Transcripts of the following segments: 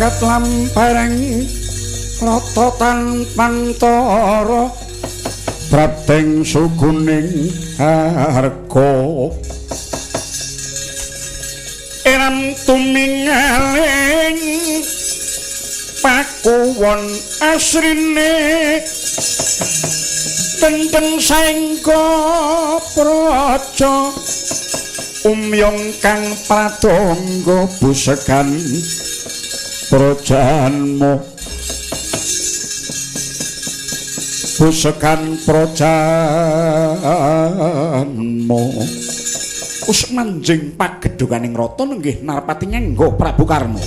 Kat lampareng rata tanpantara Prateng sukuning harga Eram tumingaling pakuwon asrine Tenteng saengga praja umyong kang pradonga busekan prajanmu busekan prajanmu us manjing pagedhunganing rata nenggih narpati nyengga Prabu Karna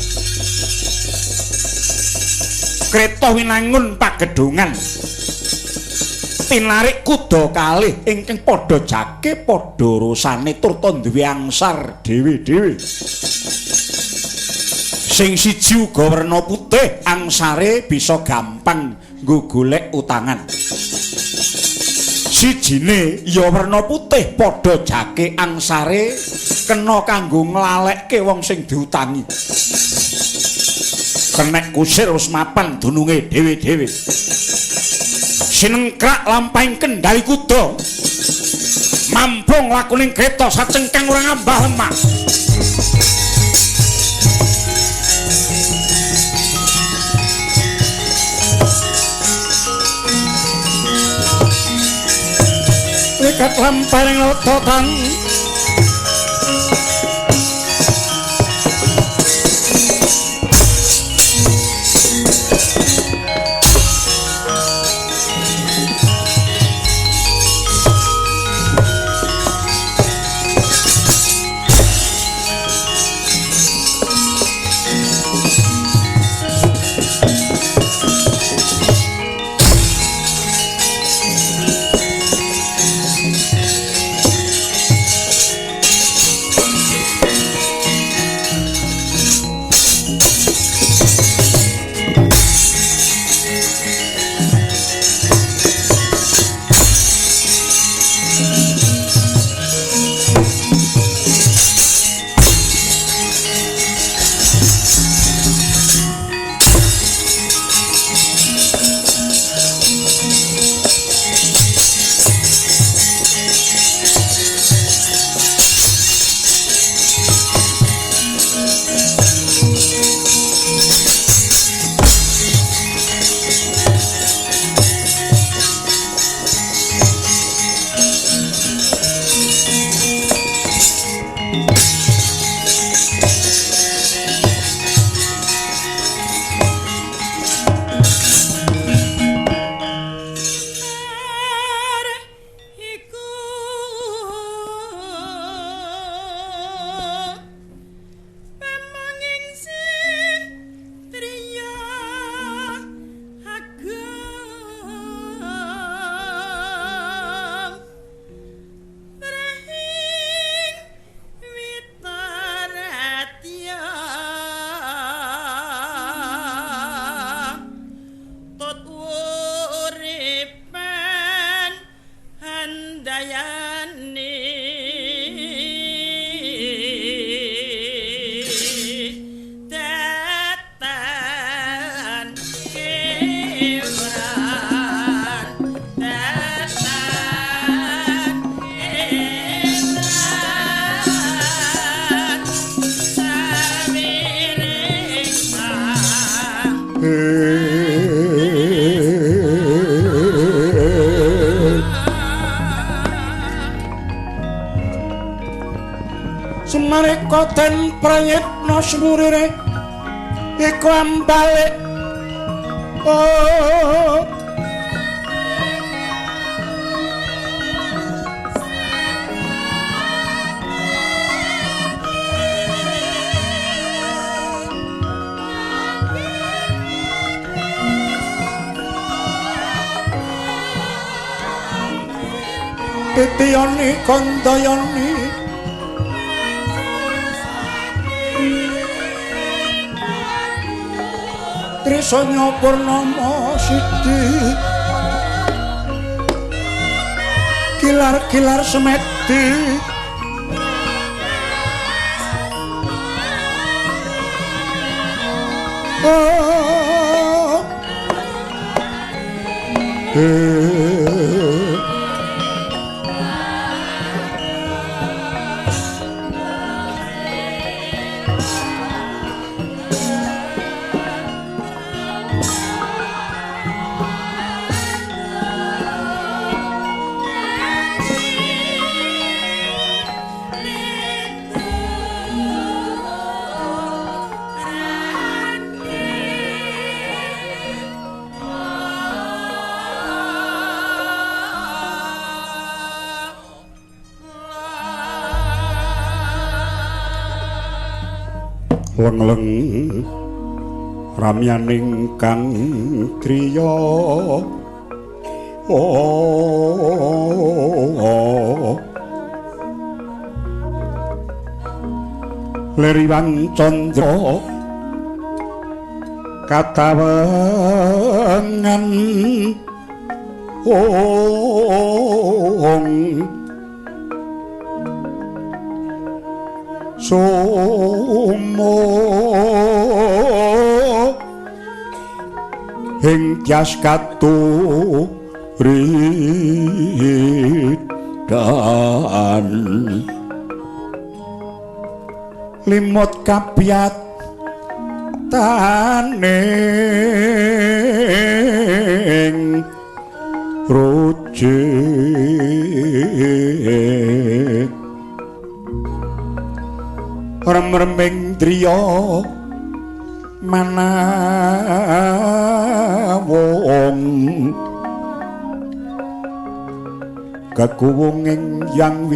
kreta winangun pagedhungan tinarik kuda kalih ingkang padha jake padha rusane turta duwe angsar dhewe-dhewe sing siji uga werna putih angsare bisa gampang nggo golek utangan sijine ya werna putih padha jake angsare kena kanggo nglalekke wong sing diutangi kenek kusir wis mapan dununge dhewe-dhewe sinengkrak lampahing kendali kuda mampu nglakuning kreta sacengkang ora ngambah lemah lekat lamparing lototan Sumareka den prayitna semurire iku ambalik Titiyani kandayani Trisanya Purnama Siti Kilar-kilar semeti Lengleng ramyaning kang kriya leriwang candra katawengan sumo ing tias katuridhan limut kabiat taning rujik rem-reming driya manawong kakuwunging yang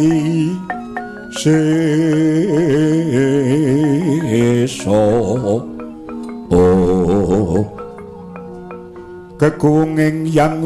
sesa kakuwunging yang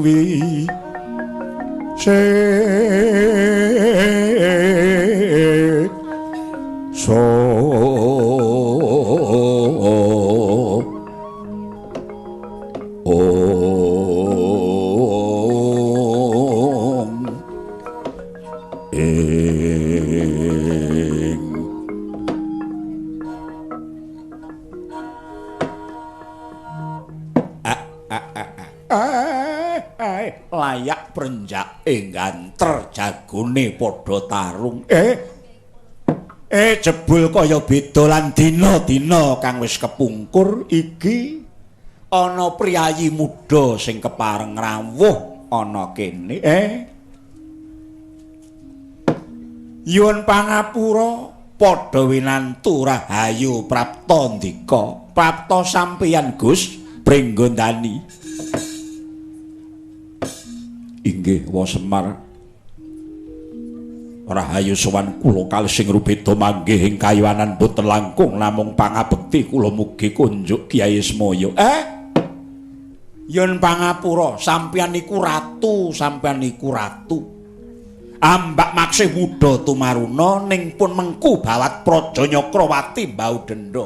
layak prenjak ingganter jagone padha tarung jebul kaya beda lan dina-dina kang wis kepungkur iki ana priyayi muda sing kepareng rawuh ana kene Yun pangapura padha winantu rahayu prapta ndika prapta sampeyan Gus Pringgondani inggih wa Semar rahayu sowan kula kalih sing rubeda manggih ing kayuwanan boten langkung namung pangabekti kula mugi kunjuk Kyai Semaya Yun pangapura sampeyan niku ratu ambak maksih muda tumaruna ning pun mengku bawat praja Nyakrawati mbau denda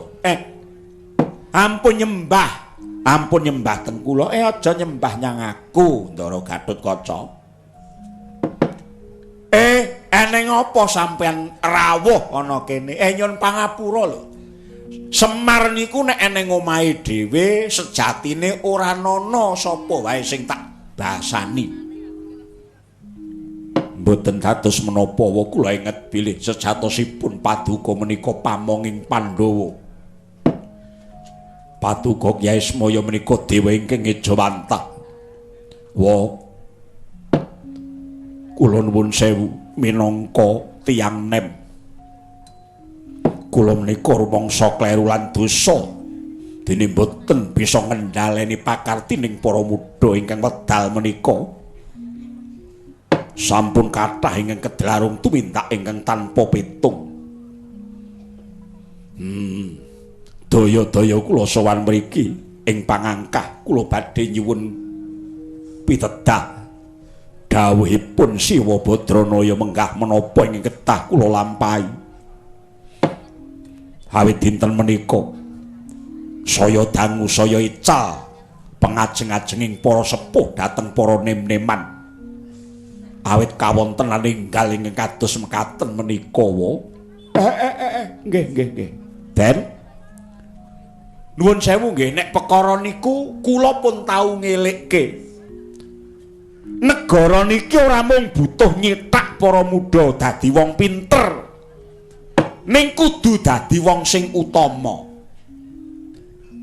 ampun nyembah ten kula aja nyembah nyang aku Ndara Gatotkaca eneng apa sampeyan rawuh ana kene nyun pangapura lho Semar niku nek eneng omahe dhewe sejatine ora ana sapa wae sing tak basani mboten dados menapa kula inget bilih sejatosipun paduka menika pamonging Pandhawa paduka Kyai Semaya menika dewa ingkang Ejawantah kula nuwun sewu minangka tiyang nem kula menika rumangsa kleru lan dosa dene mboten bisa ngendhaleni pakartining para muda ingkang wedal menika sampun kathah ingkang kedlarung tumindak ingkang tanpa pitung daya-daya kula sowan mriki ing pangangkah kula badhe nyuwun pitedah dawuhipun Siwa Badranaya menggah menapa ing ketah kula lampahi awit dinten menika saya dangu saya ical pengajeng-ajenging para sepuh dhateng para nem-neman awit kawontenan enggal ingkang kados mekaten menika nggih Den Nuwun sewu nggih nek perkara niku kula pun tau ngelikke. Negara niki ora mung butuh nyetak para muda dadi wong pinter. Ning kudu dadi wong sing utama.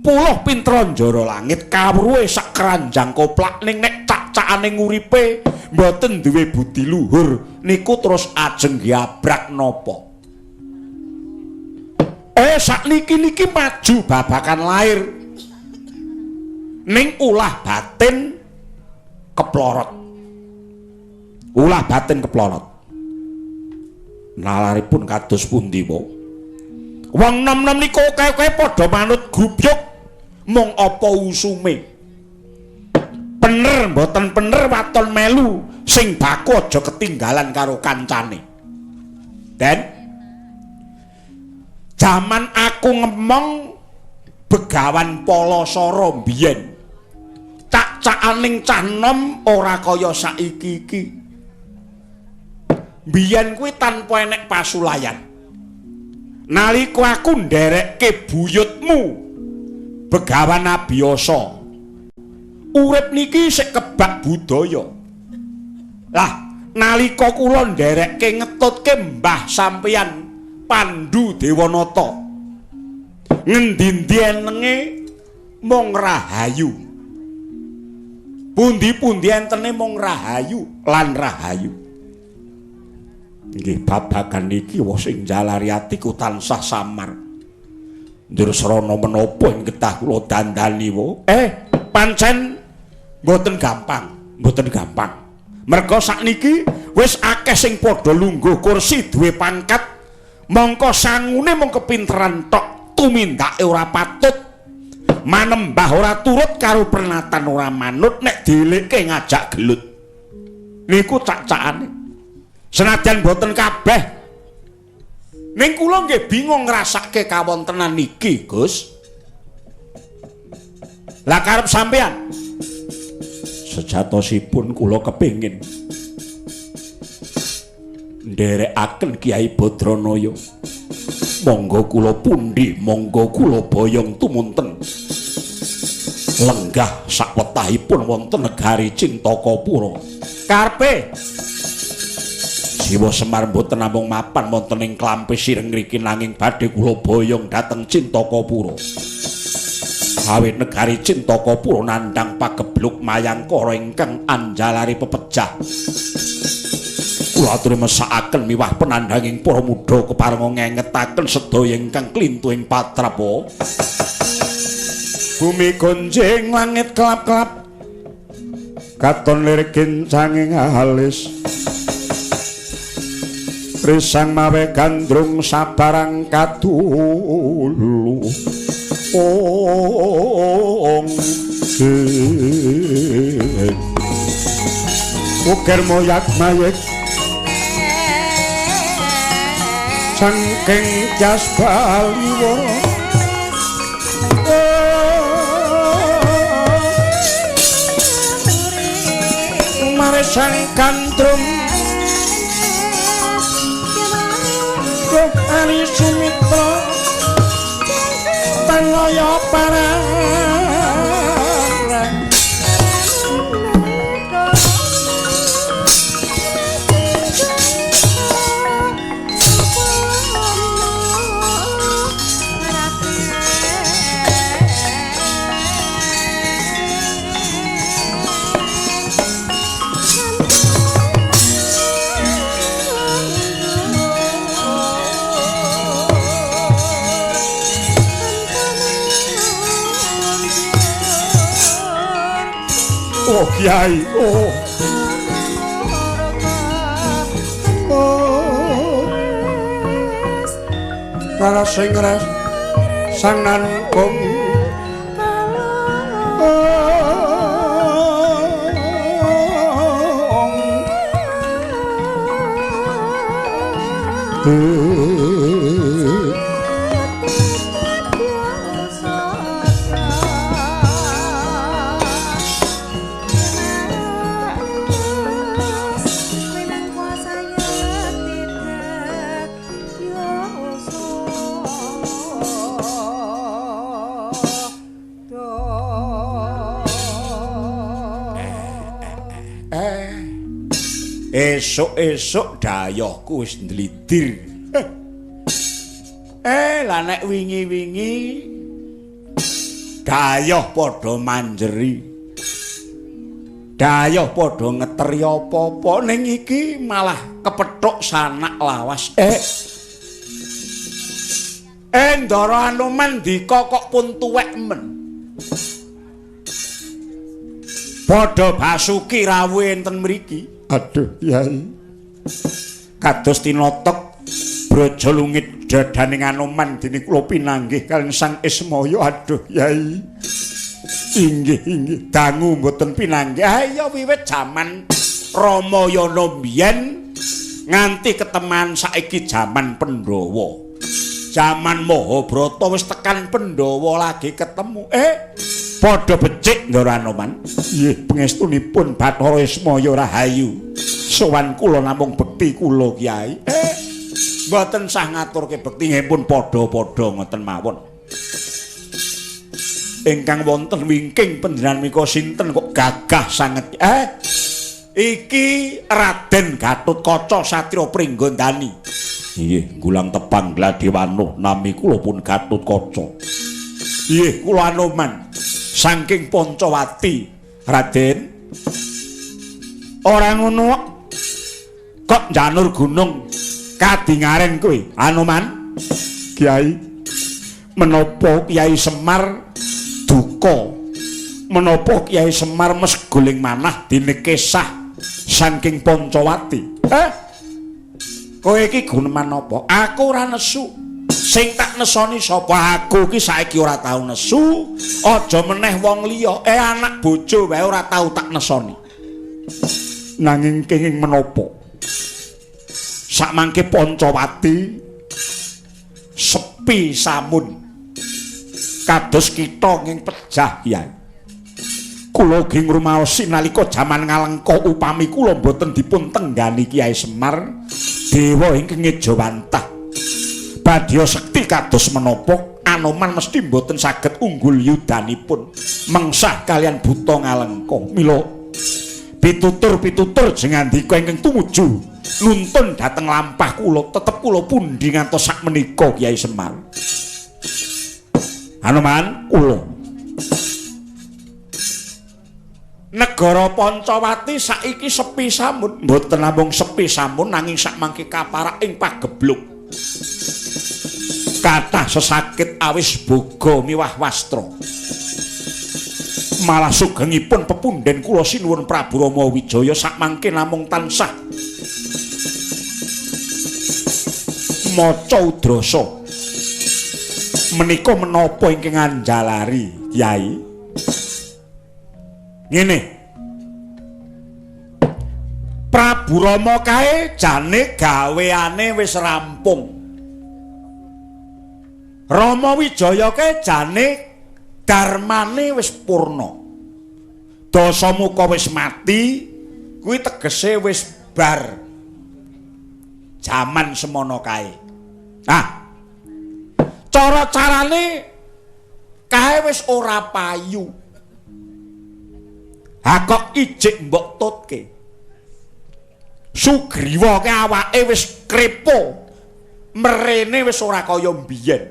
Puluh pinter njara langit kawruhe sak keranjang koplak ning nek cak-cakane nguripe mboten duwe budi luhur niku terus ajeng giabrak napa. Sakniki maju babakan lair ning ulah batin keplorot. Ulah batin keplorot. Nalaripun kados pundi po? Wong nom-nom niku kae-kae padha manut gubyuk mung apa usume. Bener mboten bener waton melu sing baku aja ketinggalan karo kancane. Den jaman aku ngemong begawan Palasara mbiyen. Cak-cakaning cah nom ora kaya saiki iki. Mbiyen kuwi tanpa enek pasulayan. Nalika aku nderekke buyutmu begawan abiyasa. Urip niki sik kebak budaya. Lah, nalika kula nderekke ngetutke mbah sampeyan Pandhu Dewanata. Ngendi-endi enenge mung rahayu. Pundi-pundi entene mung rahayu lan rahayu. Nggih babagan niki wong sing jalari atiku tansah samar. Ndur srana menapa ing ketah kula dandani wo. Pancen mboten gampang, mboten gampang. Merga sakniki wis akeh sing padha lungguh kursi duwe pangkat. Mongko sangune mung kepinteran tok, tumindake ora patut, manembah ora turut karo pernatan ora manut nek dielikke ngajak gelut. Niku cak-cakane. Senajan boten kabeh. Ning kula nggih bingung ngrasake kawontenan niki, Gus. Lah karep sampean sejatosipun kula kepingin nderekaken Kyai Badranaya. Monggo kula pundi, monggo kula boyong tumunten. Lenggah sakwetahipun wonten negari Cintakapura. Karepe Siwa Semar mboten namung mapan wonten ing Klampis Sireng ngriki nanging badhe kula boyong dhateng Cintakapura. Awit negari Cintakapura nandhang pagebluk Mayangkara ingkang anjalari pepejah. Kula aturi mesakaken miwah penandhanging para muda keparenga ngengetaken sedaya ingkang klintu ing patrapa. Bumi gonjing langit kelap-kelap. Katon lirik kincanging alis. Risang mawe gandrung sabarang kadulu. Uger moyak mayek sangking jas baliworo mare sang kantrum Ali Sumitra Tanglaya Parang Oh Kyai, oh Kala sing ras sangan kong Esuk-esuk dayohku wis ndlidir. Lah nek wingi-wingi dayoh padha manjeri. Dayoh padha ngeteri apa-apa ning iki malah kepethuk sanak lawas. Ndara Anoman dikokok pun tuwek men. Padha Basuki rawuh enten mriki. Aduh, Yai. Kados tinotok Braja Lungit dadaning Anoman dene kula pinanggih kaliyan Sang Ismaya. Aduh, Yai. Inggih, dangu mboten pinanggih. Ya wiwit jaman Ramayana biyen nganti keteman saiki jaman Pandhawa. Jaman Mahabharata wis tekan Pandhawa lagi ketemu. Padha becik Ndara Anoman. Nggih, pangestunipun Bathara Ismaya rahayu. Sowan kula namung bekti kula, Kyai. Mboten sah ngaturke bekti nggih pun padha-padha ngoten mawon. Ingkang wonten wingking panjenengan menika sinten kok gagah sanget. Iki Raden Gatotkaca Satya Pringgondani. Nggih, gulang tepang Gladiwanuh nami kula pun Gatotkaca. Nggih, kula Anoman saking Pancawati. Raden, ora ngono kok janur gunung kadingaren kowe, Anoman? Kiai, menapa Kiai Semar duka? Menapa Kiai Semar mesguling manah dene kesah saking Pancawati? Kowe iki guneman apa? Aku ora nesu. Sing tak nesoni sapa? Aku iki saiki ora tau nesu. Aja meneh wong liya. Anak bojo wae ora tau tak nesoni. Nanging kenging menapa? Sakmangke Pancawati sepi samun. Kados kita ing pejah, Yai. Kula ugi ngrumaosi nalika jaman Ngalengka upami kula boten dipun tenggani Kiai Semar, dewa ingkang ngejawantah. Badya sekti kados menapa Anoman mesti boten saged unggul yudanipun mengsah kalian buta Ngalengka. Mila pitutur-pitutur jengandika ingkang tumuju nuntun dhateng lampah kula tetep kula pundi ngantos sakmenika Kiai Semar. Anoman, kula negara Pancawati saiki sepi samun. Mboten namung sepi samun nanging sakmangke kaparak ing pagebluk. Kathah sesakit awis boga miwah wastra. Malah sugengipun pepunden kula sinuwun Prabu Rama Wijaya sakmangke namung tansah maca udrasa. Menika menapa ingkang anjalari, Kyai? Ngene. Prabu Rama kae jane gaweane wis rampung. Rama Wijaya kae jane darmane wis purna. Dasamuka wis mati, kuwi tegese wis bar. Jaman semono kae. Cara-carane kae wis ora payu. Kok ijik mbok tutke. Sugriwa ke awake wis krepo. Mrene wis ora kaya mbiyen.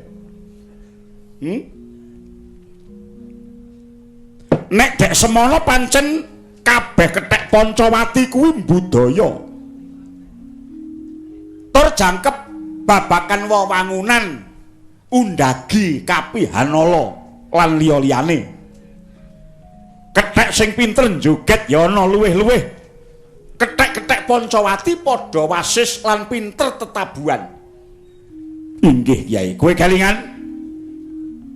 Nek dek semono pancen kabeh kethek Pancawati kuwi budaya. Tur jangkep babakan wewangunan undagi kapihanala lan liya-liyane. Kethek sing pinter joget ya ana luwih-luwih. Kethek-kethek Pancawati padha wasis lan pinter tetabuhan. Inggih, Kyai, kowe kelingan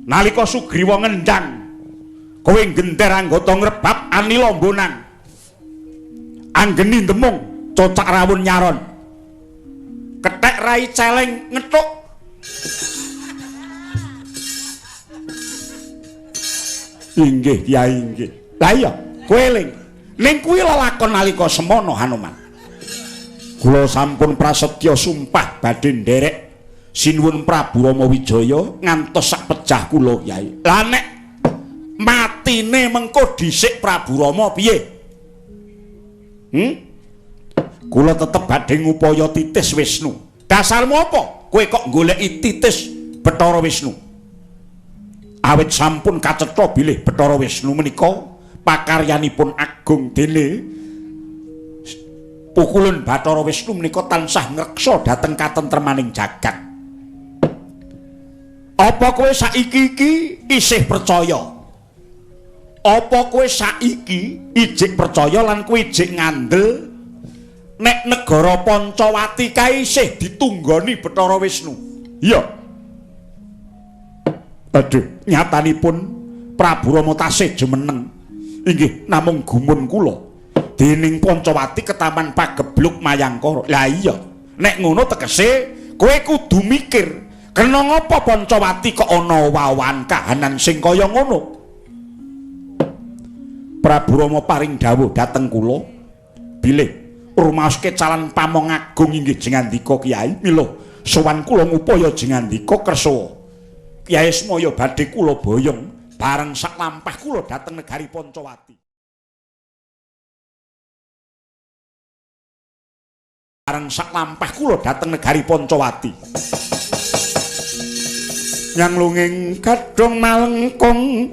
nalika Sugriwa ngendhang kowe genter anggota ngrebab Anila Bonang. Anggeni ndemung cocak rawun nyaron. Kethek rai celeng ngethuk. Inggih, Kyai, inggih. Lah iya, kowe eling. Ning kuwi lelakon nalika semono Hanuman. Kula sampun prasetya sumpah badhe nderek sinuwun Prabu Rama Wijaya ngantos sak pejah kula, Kyai. Lah nek matine mengko dhisik Prabu Rama piye? Kula tetep badhe ngupaya titis Wisnu. Dasarmu apa? Kowe kok goleki titis Bathara Wisnu? Awit sampun kacetha bilih Bathara Wisnu menika pakaryanipun agung dene pukulun Bathara Wisnu menika tansah ngreksa dhateng katentremaning jagat. Apa kowe saiki iki isih percaya? Apa kowe saiki ijik percaya lan kowe ijik ngandel nek negara Pancawati kae isih ditunggoni Bathara Wisnu? Iya. Aduh, nyatanipun Prabu Rama tasih jumeneng. Inggih namung gumun kula. Dening Pancawati ketaman pagebluk Mayangkara. Lah iya, nek ngono tegese kowe kudu mikir, kena ngapa Pancawati kok ana wawan kahanan sing kaya ngono? Prabu Rama paring dawuh dhateng kula, bilih rumaoske calon Pamong Agung inggih jengandika Kyai, mila sowan kula ngupaya jengandika kersa Kyai Semaya badhe kula boyong bareng sak lampah kula dhateng negari Pancawati. Bareng sak lampah kula dhateng negari Pancawati. Nyang lunging kadhong malengkong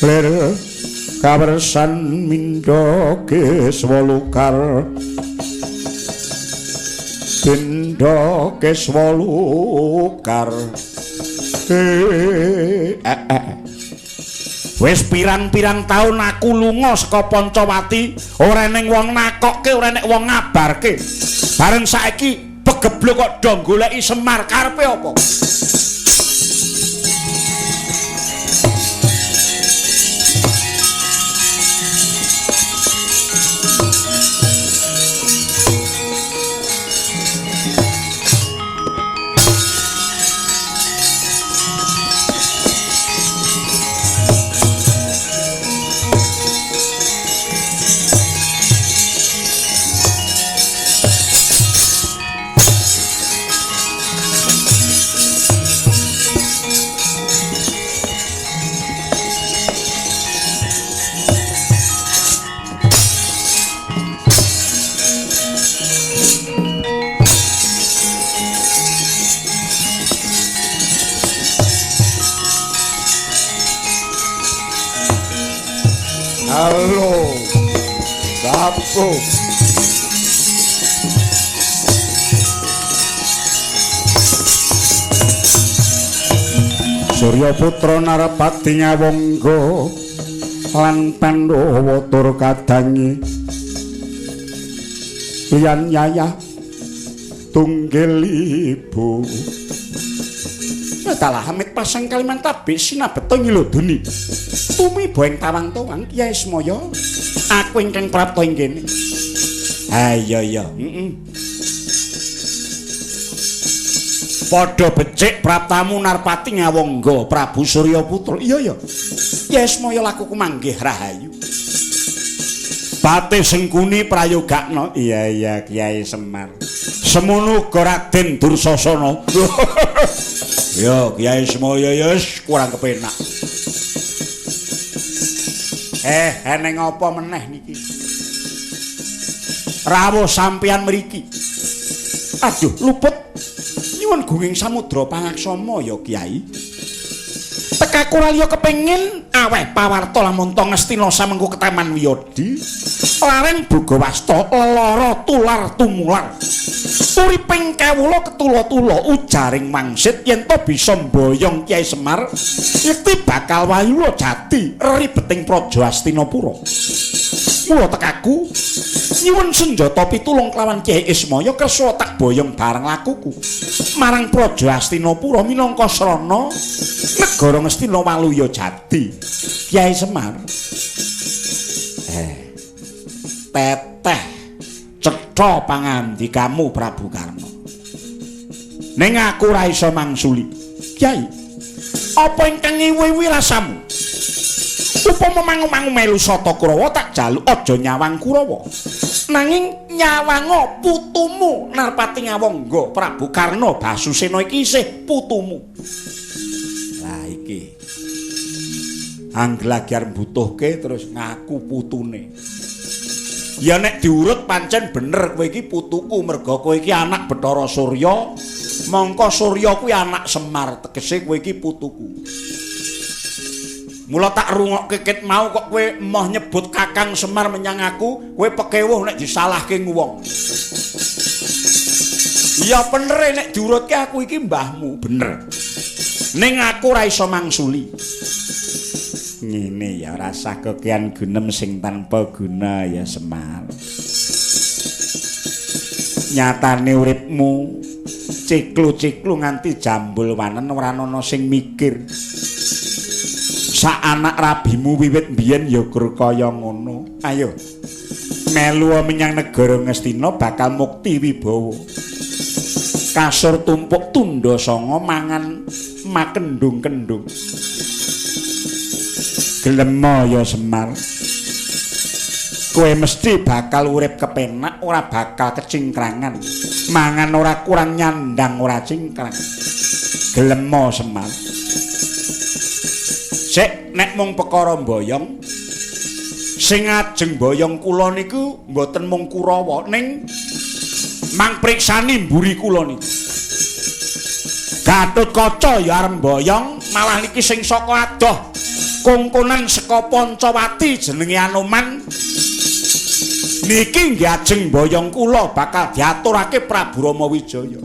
lir kawersan mindha Keswalukar Bendha Keswalukar wis pirang-pirang taun aku lunga saka Pancawati ora ning wong nakokke ora nek wong ngabarke bareng saiki begeblok kok do goleki Semar karepe apa? Halo, Sapo. Surya Putra Narpati Ngawangga lan Pandhawa tur kadangi liyan yayah tunggil ibu. Kalah amit pasang kaliman tabi sinabeto nyiloduni tumi boeng tawang-tawang Kyai Semaya aku ingkang prapta ing kene. Iya padha becik praptamu Narpati Ngawangga Prabu Surya Putra. Iya Kyai Semaya lakuku manggih rahayu Pate Sengkuni prayogakna. Iya Kyai Semar semono uga Raden Dursasana. Yo Kyai Semaya yes kurang kepenak. Eneng apa meneh niki? Rawuh sampeyan mriki. Aduh luput. Nyuwun gunging samudra pangaksama ya Kyai. Tekaku raliya kepengin aweh pawarta lamun to ngestina samengko ketaman Wiyadi. Lareng Bogawasta lara tular tumular. Uriping kawula ketula-tula ujaring mangsit yen to bisa mboyong Kyai Semar iki bakal wayula jati ribeting Praja Hastinapura. Mula tekaku nyuwun senjata pitulung kelawan Kyai Ismaya kersa tak boyong bareng lakuku marang Praja Hastinapura minangka srana negara Ngastina Waluya jati. Kyai Semar teteh cetha pangandikamu Prabu Karna. Ning aku ora iso mangsuli. Kyai, apa ingkang ngiwi-iwi rasamu? Upama mangu-mangu melu Sata Kurawa tak jaluk aja nyawang Kurawa. Nanging nyawanga putumu Narpati Ngawangga Prabu Karna Basusena iki isih putumu. Lah iki. Angglagyar mbutuhke terus ngaku putune. Ya nek diurut pancen bener kowe iki putuku merga kowe iki anak Bathara Surya, mongko Surya kuwi anak Semar, tegese kowe iki putuku. Mula tak rungokke ket mau kok kowe emoh nyebut Kakang Semar menyang aku, kowe pekewuh nek disalahke wong. Ya bener nek diurutke aku iki mbahmu, bener. Ning aku ora iso mangsuli. Ngene ya rasa kekian gunem sing tanpa guna ya Semar. Nyatane uripmu ciklu-ciklu nganti jambul wanen ora ana sing mikir. Sak anak rabimu wiwit biyen ya gur kaya ngono. Ayo. Melu menyang negara Ngastina bakal mukti wibawa. Kasur tumpuk tunda sanga mangan makendung-kendung. Gelem ya Semar. Kowe mesti bakal urip kepenak, ora bakal kecingkrangan. Mangan ora kurang nyandang ora cingkrang. Gelem Semar. Sik nek mung perkara boyong sing ajeng boyong kula niku mboten mung Kurawa ning mang priksani mburi kula niku. Gatotkaca ya arep boyong malah niki sing saka adoh kongkonan saka Pancawati jenenge Anoman. Niki nggih ajeng boyong kula bakal diaturake Prabu Ramawijaya.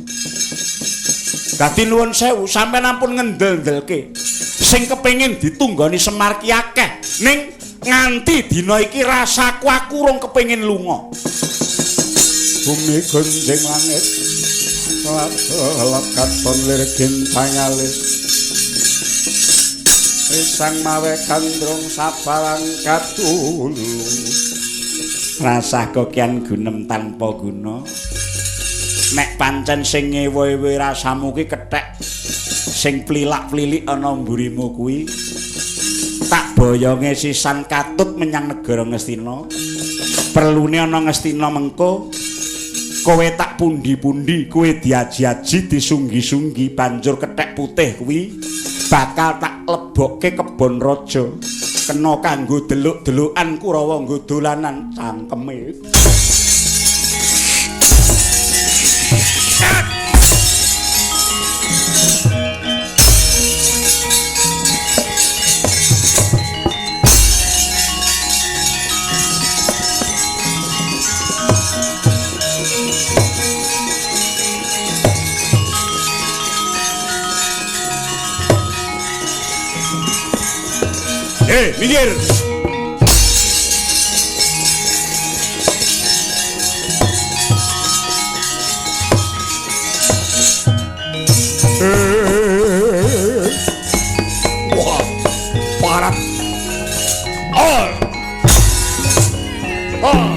Dadi nuwun sewu sampeyan ampun ngendel-ndelke. Sing kepengin ditunggoni Semar ki akeh ning nganti dina iki rasaku aku urung kepengin lunga. Bumi gunjing langit lakaton lir gintangalis risang mawe kandrung sabalang kadulu rasah kokian gunem tanpa guna nek pancen sing ngewe-ewe rasamu ki kethek sing plilak-plilik ana mburimu kuwi tak boyonge sisan katut menyang negara Ngastina. Perlune ana Ngastina mengko kowe tak pundi-pundi kowe diaji-aji disunggi-sunggi banjur kethek putih kuwi bakal tak lebokke kebon raja kena kanggo deluk-delukan Kurawa nggo dolanan cangkeme. Minggir. Wah, parah. Oh. Oh.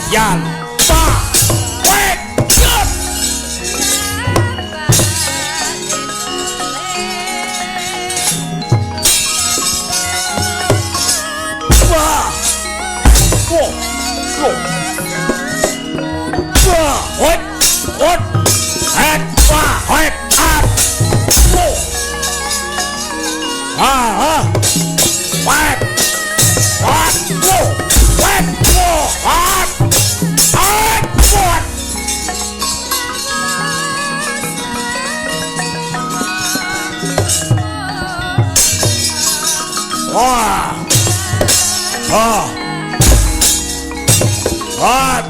yan pa wek yut wah wah wah wah wah et wah wek at wah ah wek what wah wek wah at what wah ah what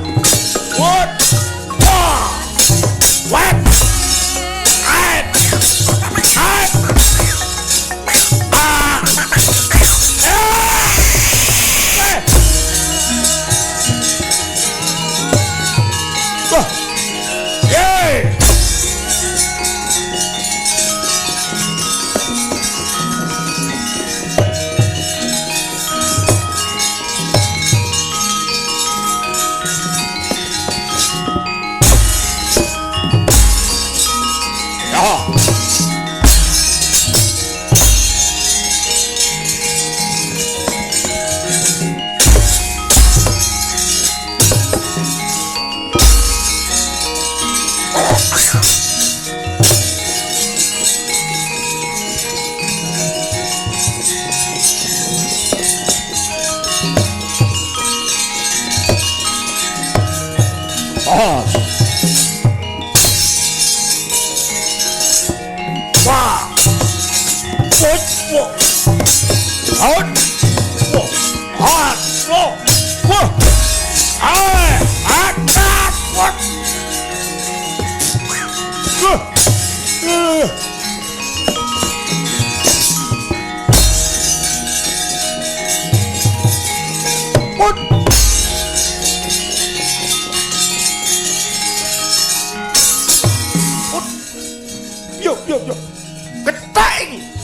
what wah what at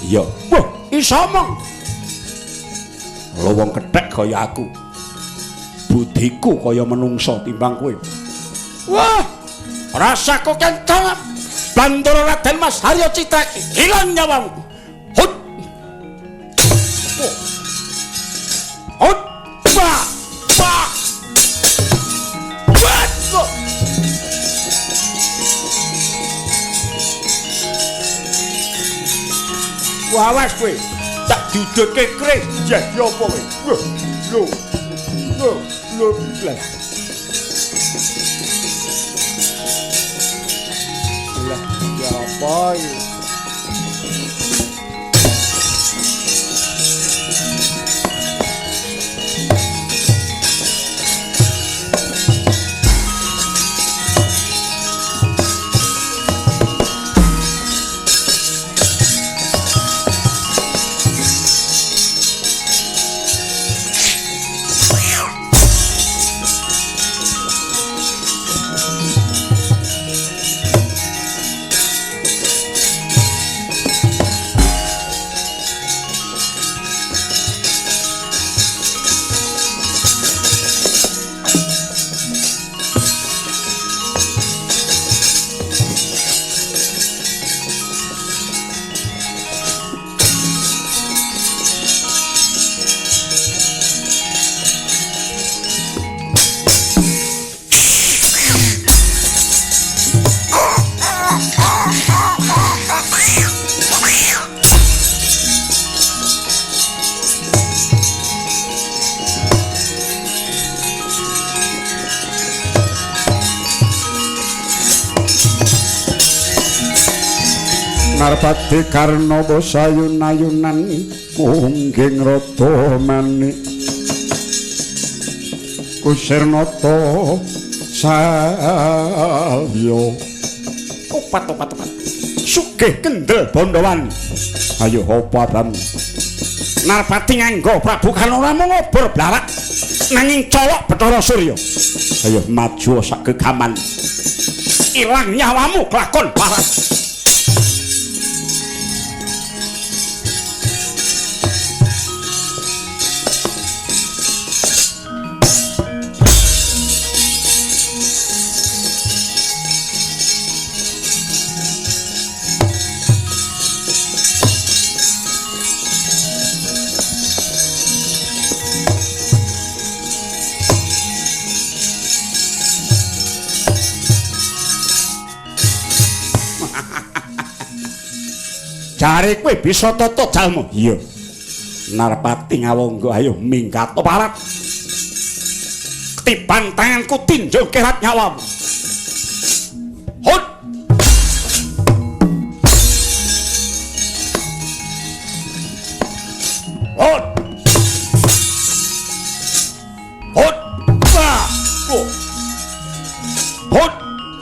iya wah iso mong lho wong kethek kaya aku budiku kaya menungso timbang kowe wah rasaku kencang Bandara Raden Mas Haryo Citra ilang nyawamu hut hut bah bah wah awas kowe tak dudutke kre jadi apa kowe lho lah ya apa iki Narpati Karnaba sayun-ayunan mungging rada manik Kusirnata salya opat sugih kendel Bandawan ayo apa Narpati nganggo Prabu Kanora ngobor blarak nanging colok Bathara Surya ayo maju sak gegaman ilang nyawamu kelakon barat Jare kowe bisa tata jalma. Iya. Narpati ngawangga ayo minggat parat. Ketiban tanganku tinjau kerat nyawamu. Hut. Hut. Hut. Bah. Hut.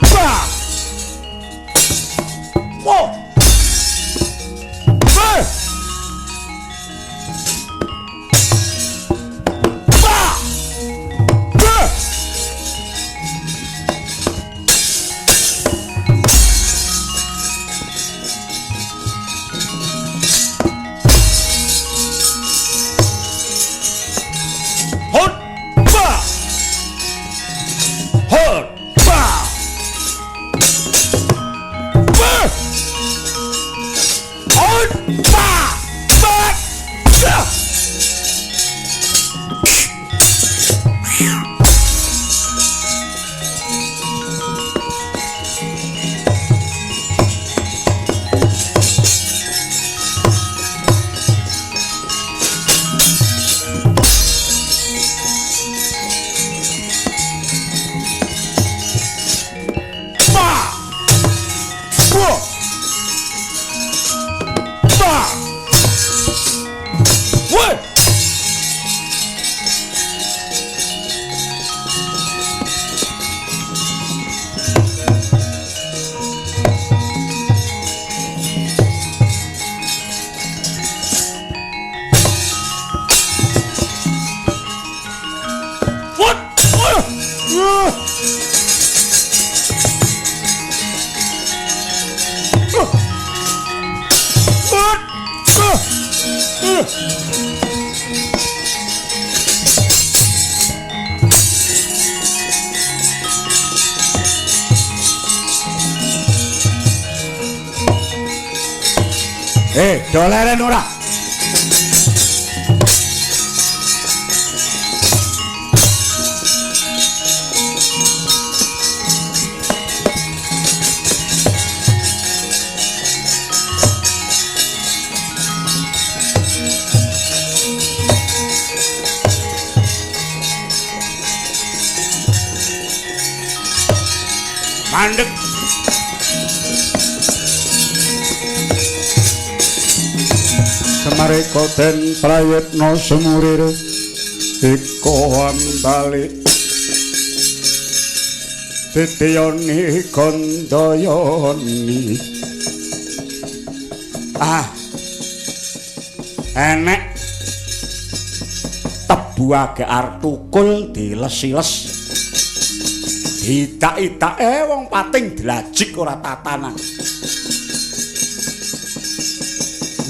Bah. Wah. Bah. Doleren ora. Mandek. Semareka den prayitna semurir iko ambali titiyoni kandayani. Enek tebu age artukul diles-iles ditak-itake wong pating dilajik ora tatanan.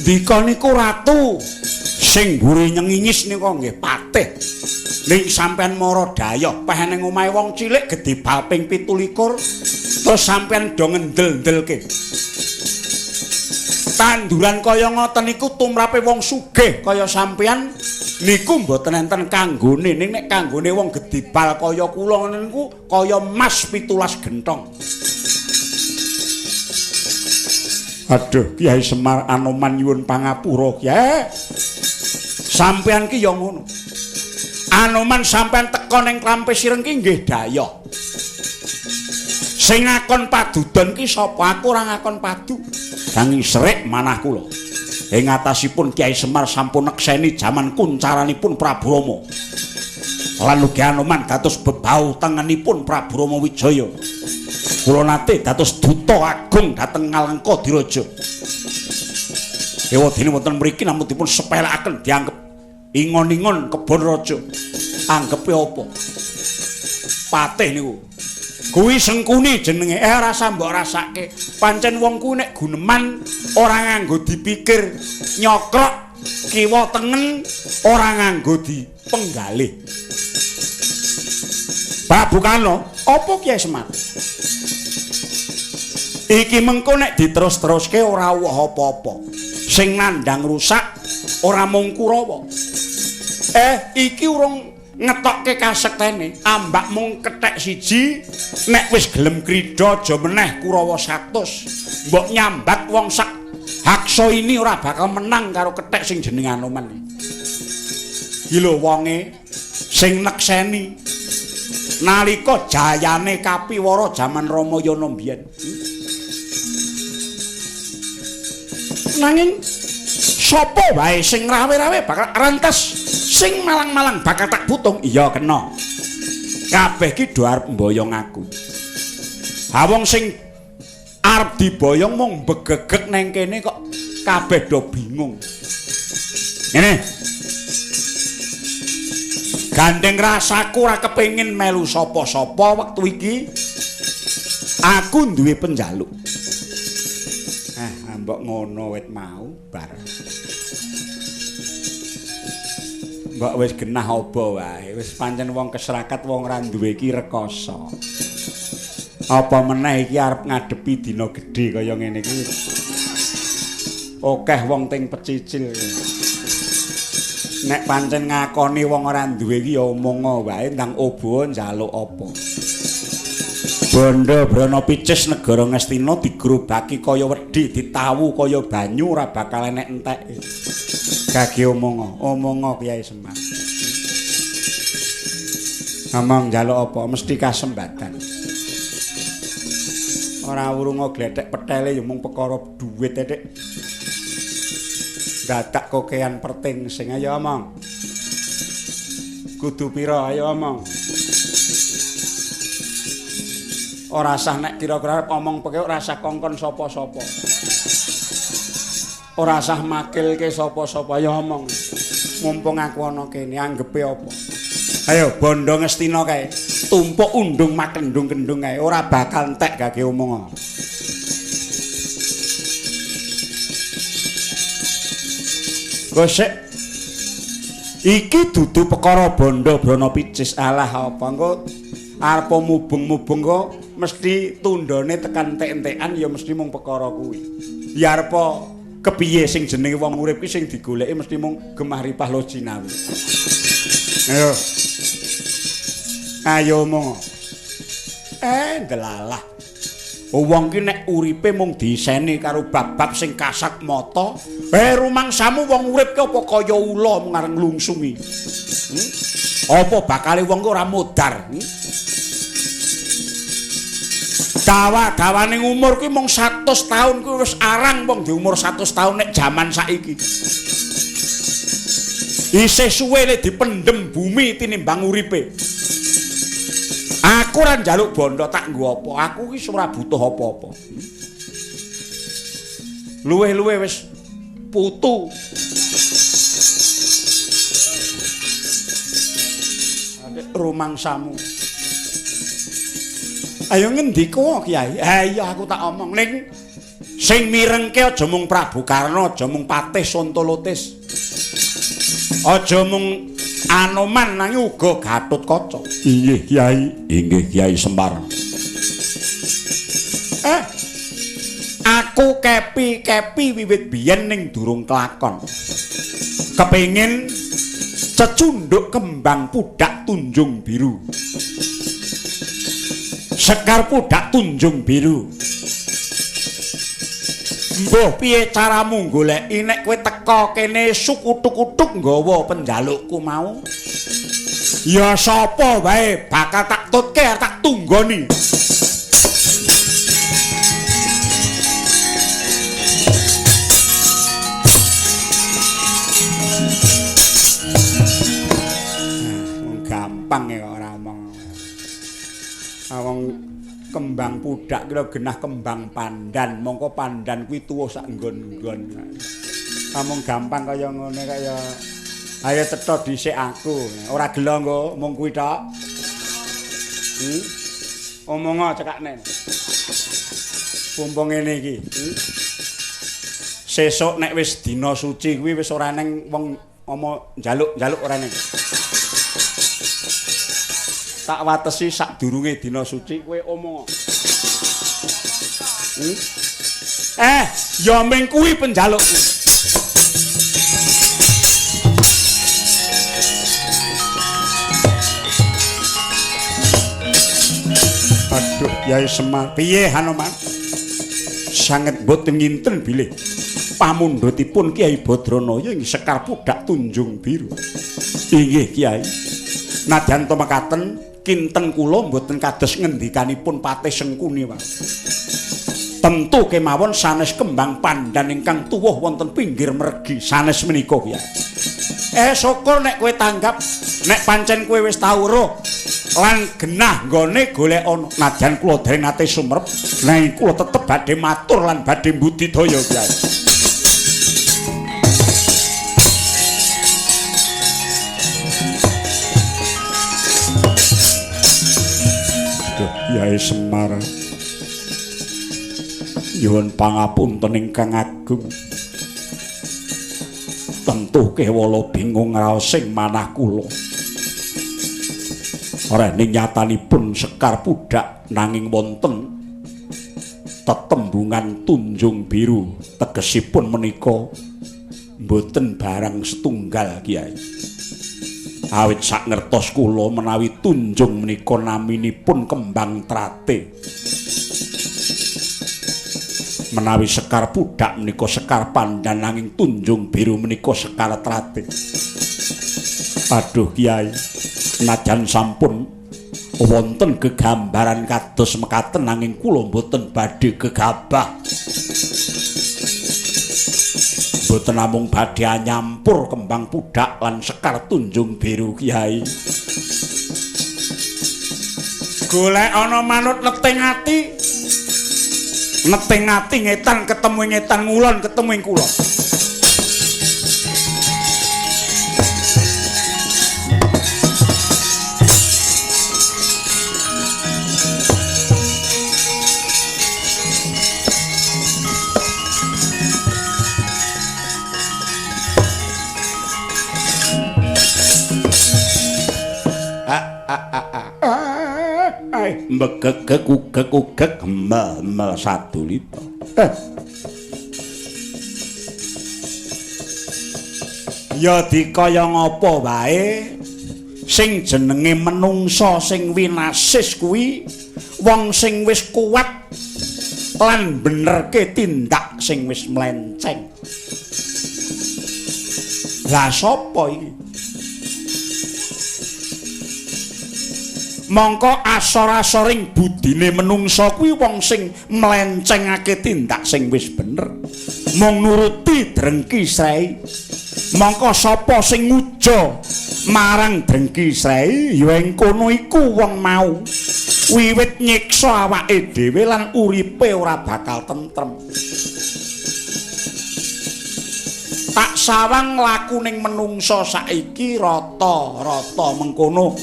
Dika niku ratu sing mburi nyengingis nika nggih patih. Ning sampean mara dayoh peh ning omahe wong cilik gedhe bal ping 17 terus sampean do ngendel-ndelke. Tanduran kaya ngoten niku tumrape wong sugih kaya sampean niku mboten enten kanggone. Ning nek kanggone wong gedhe bal kaya kula niku kaya emas 17 gentong. Aduh, Kyai Semar Anoman nyuwun pangapura, Kyai. Sampeyan ki ya ngono. Anoman sampeyan teka ning Klampe Sireng ki nggih dayoh. Sing ngakon padudon ki sapa? Aku ora ngakon padu. Nanging serik manah kula. Ing atasipun Kyai Semar sampun nekseni jaman kuncaranipun Prabu Rama. Lan ugi Anoman dados bebau tengenipun Prabu Rama Wijaya. Kula nate dados duta agung dhateng Ngalengka Diraja. Ewadene wonten mriki namung dipun sepelekaken dianggep ingon-ingon kebon raja. Anggepe apa? Patih niku. Kuwi Sengkuni jenenge. Rasa mbok rasake. Pancen wong kuwi nek guneman ora nganggo dipikir nyokrok kiwa tengen ora nganggo dipenggalih. Prabu Kano, apa Kyai Semar? Iki mengko nek diterus-teruske ora woh apa-apa. Sing nandhang rusak ora mung Kurawa. Iki urung ngetokke kasektene. Ambak mung kethek siji, nek wis gelem krida aja meneh Kurawa 100. Mbok nyambat wong sak Haksa ini ora bakal menang karo kethek sing jeneng Anoman. Iki lho wonge sing nekseni nalika jayane Kapiwara jaman Ramayana mbiyen. Nanging sapa wae sing rawe-rawe bakal rantes, sing malang-malang bakal tak butung. Iya kena. Kabeh ki do arep mboyong aku. Ha wong sing arep diboyong mung begegek neng kene kok kabeh do bingung. Ngene. Gandeng rasaku ora kepengin melu sapa-sapa wektu iki. Aku duwe penjaluk. Mbok ngono wit mau bar. Mbok wis genah apa wae, wis pancen wong keserakat wong ora duwe iki rekoso. Apa meneh iki arep ngadepi dina gedhe kaya ngene iki. Akeh wong ting pecicil. Nek pancen ngakoni wong ora duwe iki ya omong wae ndang obo njaluk apa. Bondo Brana Picis negara Ngastina digrobaki kaya wedhi, ditawu kaya banyu ora bakal enek enteke. Gage omonga Kyai Semar. Ngomong njaluk apa mesti kasembatan. Ora urunga glethek petele ya mung perkara dhuwit tek. Dadak kokean perting sing ayo omong. Kudu pira ayo omong. Ora sah nek kira-kira omong peke ora sah kongkon sapa-sapa. Ora sah makilke sapa-sapa ya omong. Mumpung aku ana kene anggepe apa. Ayo bondo Ngastina kae. Tumpuk undung makendung-kendung kae ora bakal entek gage omong. Gosek iki dudu perkara bondo Brana Picis. Alah apa engko arep mubeng-mubeng kok mesti tundone tekan entek-entekan ya mesti mung perkara kuwi. Ya arep kepiye sing jenenge wong urip ki sing digoleki mesti mung gemah ripah lo jinawi. Ayo. Ayo mong. Delalah. Wong ki nek uripe mung diseni karo bab-bab sing kasat mata, rumangsamu wong urip ki apa kaya ula mung arep nglungsungi. Apa bakale wong ki ora modar? Dawa-dawane umur ki mung 100 taun kuwi wis arang wong di umur 100 taun nek jaman saiki. Isih suwe le dipendhem bumi tinimbang uripe. Aku ora njaluk bondo tak nggo apa. Aku ki ora butuh apa-apa. Luwih-luwih wis putu. Adek rumangsamu. Ayo ngendika Kyai. Ha iya aku tak omong ning sing mirengke aja mung Prabu Karna, aja mung Patih Santolotis. Aja mung Anoman nanging uga Gatotkaca. Inggih Kyai, inggih Kyai Semar. Aku kepi-kepi wiwit biyen ning durung kelakon. Kepengin cecunduk kembang pudak Tunjung Biru. Sekar pudak Tunjung Biru. Mbah piye caramu goleki nek kowe teka kene sukutuk-kutuk nggawa penjalukku mau? Ya sapa wae bakal tak tutke tak tunggoni. Gampang ya ora omong. Wong kembang pudak kira genah kembang pandan, mongko pandan kuwi tuwa sak nggon-nggon. Amung gampang kaya ngene kaya ayo cetha dhisik aku. Ora gelo nggo mung kuwi tok. Omonga cekakne. Pumpung ngene iki. Sesuk nek wis dina suci kuwi wis ora neng wong njaluk-njaluk ora neng. Tak watesi sadurunge dina suci kowe omong. Ya ming kuwi penjalukku. Aduh, Kyai Semar. Piye Hanoman? Sanget boten nginten bilih. pamundhutipun Kyai Badranaya ing Sekar Pudak Tunjung Biru. Inggih Kyai. Nadyan to mekaten kinten kula mboten kados ngendikanipun Patih Sengkuni wae. Tentu kemawon sanes kembang pandan ingkang tuwuh wonten pinggir mergi sanes menika Kyai. Syukur nek kowe tanggap, nek pancen kowe wis tau weruh lan genah nggone golek ana. Nadyan kula dereng nate sumerep, nanging kula tetep badhe matur lan badhe mbudidaya Kyai. Kyai Semar nyuwun pangapunten ingkang agung. Tentu kewala bingung raosing manah kula. Rening nyatanipun Sekar Pudak nanging wonten tetembungan Tunjung Biru, tegesipun menika mboten barang setunggal Kyai. Awit sak ngertos kula menawi Tunjung menika naminipun kembang trate. Menawi Sekar Pudak menika Sekar Pandan nanging Tunjung Biru menika Sekar Trate. Aduh Kyai, najan sampun wonten gegambaran kados mekaten nanging kula mboten badhe gegabah. Mboten namung badhe nyampur kembang pudak lan Sekar Tunjung Biru Kyai. Golek ana manut neting ati. Neting ati ngetan ketemu ngetan ngulon ketemu ing kula. Mbegegek mel sadulita. Ya dikaya ngapa wae sing jenenge menungsa sing winasis kuwi wong sing wis kuat lan benerke tindak sing wis melenceng. Lah sapa iki? Mongko asor-asoring budine menungsa kuwi wong sing melencengake tindak sing wis bener. Mung nuruti drengki srei. Mongko sapa sing nguja marang drengki srei ya ing kono iku wong mau wiwit nyiksa awake dhewe lan uripe ora bakal tentrem. Tak sawang lakuning menungsa saiki rata-rata mengkono.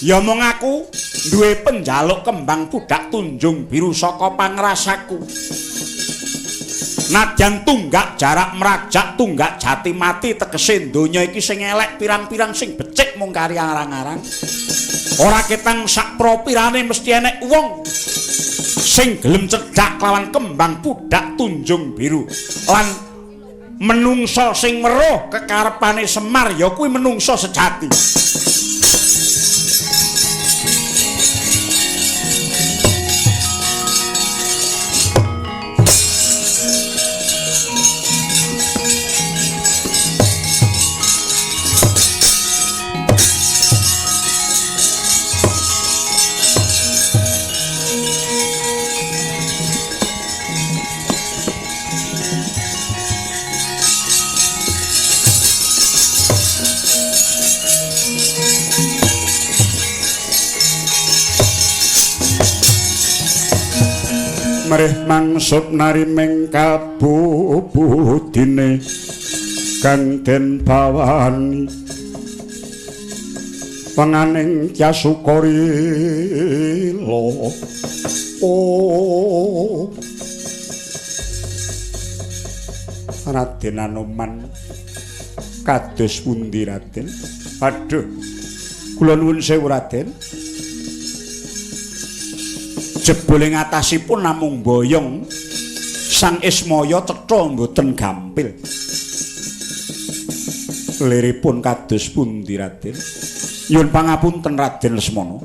Ya mung aku duwe penjaluk kembang pudak Tunjung Biru saka pangrasaku. Nadyan tunggak jarak merajak tunggak jati mati tegese donya iki sing elek pirang-pirang sing becik mung kari arang-arang. Ora ketang sak propirane mesti enek wong sing gelem cedhak lawan kembang pudak Tunjung Biru. Lan menungsa sing weruh kekarepane Semar ya kuwi menungsa sejati. Marih mangsut narimeng kabubudine kang den bawani panganing Kyasukarila. Oh Raden Anoman kados pundi Raden? Aduh kula nuwun sewu Raden. Jebule ngatasipun namung boyong Sang Ismaya cetha mboten gampil. Liripun kados pundi Raden? Nyuwun pangapunten Raden Lesmana.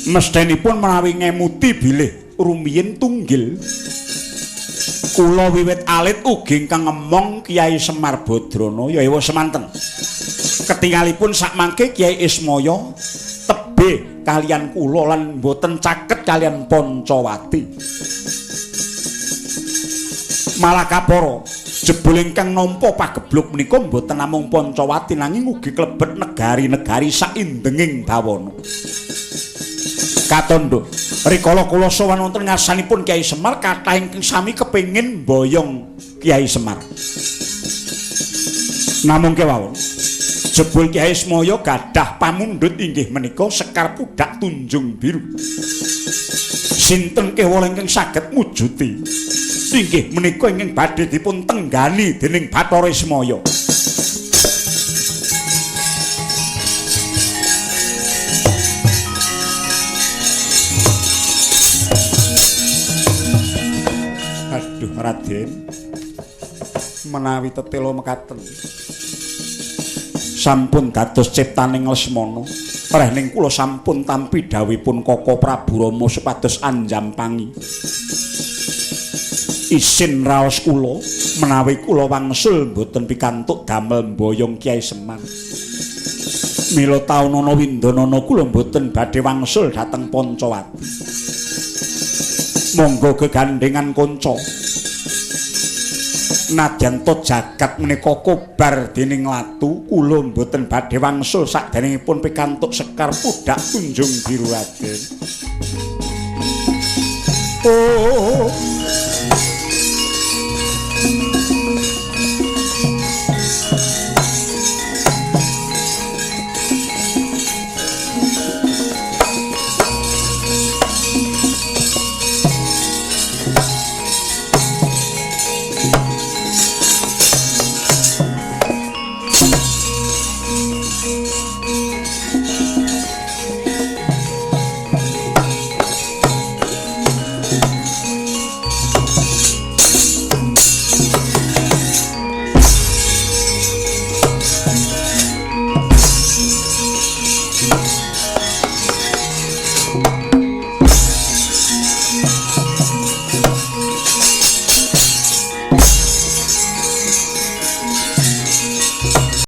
Mesthenipun menawi ngemuti bilih rumiyin tunggil Kula wiwit alit ugi ingkang ngemong Kyai Semar Badrana ya ewa semanten. Ketingalipun sakmangke Kyai Ismaya tebih kalian kula lan boten caket kalian Pancawati. Malah kapara jebul ingkang nampa pagebluk menika boten namung Pancawati nanging ugi klebet negari-negari saindenging bawana. Katondo rikala kula sowan wonten ngarsanipun Kyai Semar kathah ingkang sami kepengin mboyong Kyai Semar. Namung kewawon jebul Kyai Ismaya gadah pamundhut inggih menika Sekar Pudak Tunjung Biru. Sinten kewala ingkang saged mujuti inggih menika ingkang badhe dipun tenggani dening Bathara Ismaya. Aduh Raden, menawi tetela mekaten sampun dados ciptaning Lesmana, rehning kula sampun tampi dawuhipun Kaka Prabu Rama supados anjampangi. Isin raos kula menawi kula wangsul boten pikantuk damel mboyong Kyai Semar. Mila taunana windanana kula boten badhe wangsul dhateng Pancawati. Monggo gegandhengan kanca. Nadyan to jagat menika kobar dening latu, kula mboten badhe wangsul sakderengipun pikantuk Sekar Pudak Tunjung Biru Raden. Oh.